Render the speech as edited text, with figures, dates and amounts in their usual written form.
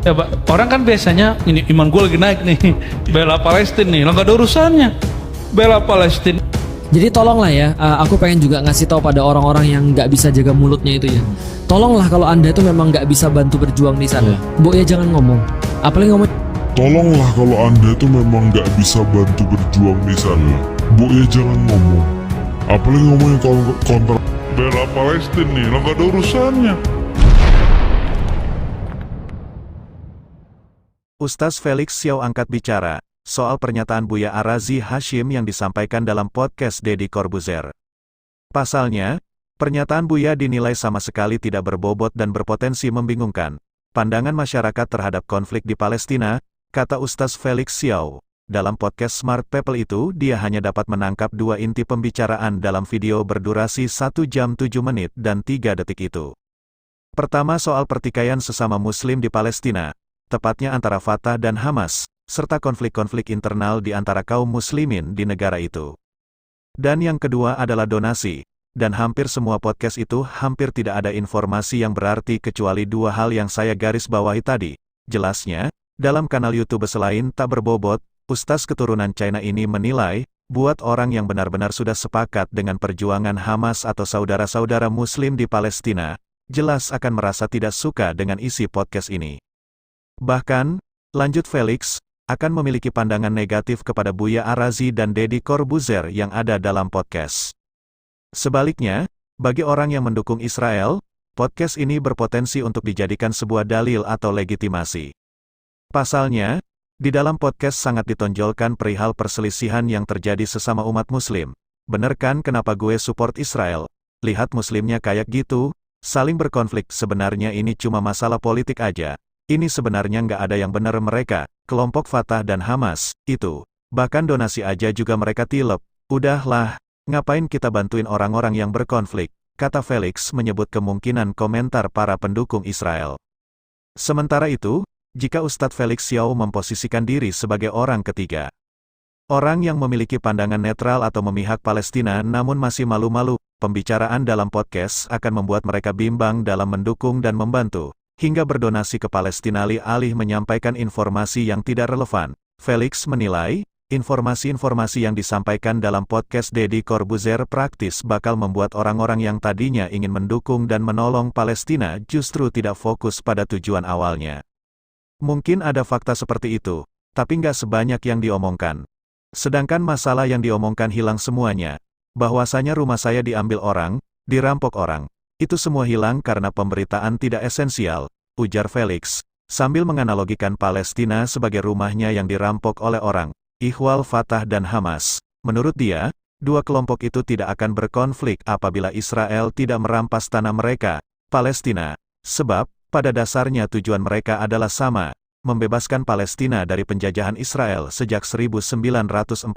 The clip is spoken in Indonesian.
Ya, Pak, orang kan biasanya ini iman gue lagi naik nih, bela Palestina nih, lo gak ada urusannya bela Palestina. Jadi tolonglah ya, aku pengen juga ngasih tahu pada orang-orang yang nggak bisa jaga mulutnya itu ya. Tolonglah kalau Anda itu memang nggak bisa bantu berjuang di sana, Bu ya jangan ngomong. Apalagi ngomong. Tolonglah kalau Anda itu memang nggak bisa bantu berjuang di sana. Bu ya jangan ngomong. Apalagi ngomongnya kalau kontra bela Palestina nih, lo gak ada urusannya. Ustaz Felix Xiao angkat bicara soal pernyataan Buya Arazi Hashim yang disampaikan dalam podcast Deddy Corbuzier. Pasalnya, pernyataan Buya dinilai sama sekali tidak berbobot dan berpotensi membingungkan pandangan masyarakat terhadap konflik di Palestina, kata Ustaz Felix Xiao. Dalam podcast Smart People itu, dia hanya dapat menangkap dua inti pembicaraan dalam video berdurasi 1 jam 7 menit dan 3 detik itu. Pertama soal pertikaian sesama Muslim di Palestina, tepatnya antara Fatah dan Hamas, serta konflik-konflik internal di antara kaum muslimin di negara itu. Dan yang kedua adalah donasi, dan hampir semua podcast itu hampir tidak ada informasi yang berarti kecuali dua hal yang saya garis bawahi tadi. Jelasnya, dalam kanal YouTube selain tak berbobot, Ustaz keturunan China ini menilai, buat orang yang benar-benar sudah sepakat dengan perjuangan Hamas atau saudara-saudara muslim di Palestina, jelas akan merasa tidak suka dengan isi podcast ini. Bahkan, lanjut Felix, akan memiliki pandangan negatif kepada Buya Arazi dan Deddy Corbuzier yang ada dalam podcast. Sebaliknya, bagi orang yang mendukung Israel, podcast ini berpotensi untuk dijadikan sebuah dalil atau legitimasi. Pasalnya, di dalam podcast sangat ditonjolkan perihal perselisihan yang terjadi sesama umat muslim. Bener kan kenapa gue support Israel? Lihat muslimnya kayak gitu, saling berkonflik, sebenarnya ini cuma masalah politik aja. Ini sebenarnya nggak ada yang benar mereka, kelompok Fatah dan Hamas, itu. Bahkan donasi aja juga mereka tilep. Udahlah, ngapain kita bantuin orang-orang yang berkonflik, kata Felix menyebut kemungkinan komentar para pendukung Israel. Sementara itu, jika Ustadz Felix Xiao memposisikan diri sebagai orang ketiga, orang yang memiliki pandangan netral atau memihak Palestina namun masih malu-malu, pembicaraan dalam podcast akan membuat mereka bimbang dalam mendukung dan membantu, hingga berdonasi ke Palestina alih menyampaikan informasi yang tidak relevan. Felix menilai, informasi-informasi yang disampaikan dalam podcast Deddy Corbuzier praktis bakal membuat orang-orang yang tadinya ingin mendukung dan menolong Palestina justru tidak fokus pada tujuan awalnya. Mungkin ada fakta seperti itu, tapi nggak sebanyak yang diomongkan. Sedangkan masalah yang diomongkan hilang semuanya. Bahwasanya rumah saya diambil orang, dirampok orang. Itu semua hilang karena pemberitaan tidak esensial, ujar Felix, sambil menganalogikan Palestina sebagai rumahnya yang dirampok oleh orang, Ikhwal Fatah dan Hamas. Menurut dia, dua kelompok itu tidak akan berkonflik apabila Israel tidak merampas tanah mereka, Palestina. Sebab, pada dasarnya tujuan mereka adalah sama, membebaskan Palestina dari penjajahan Israel sejak 1948.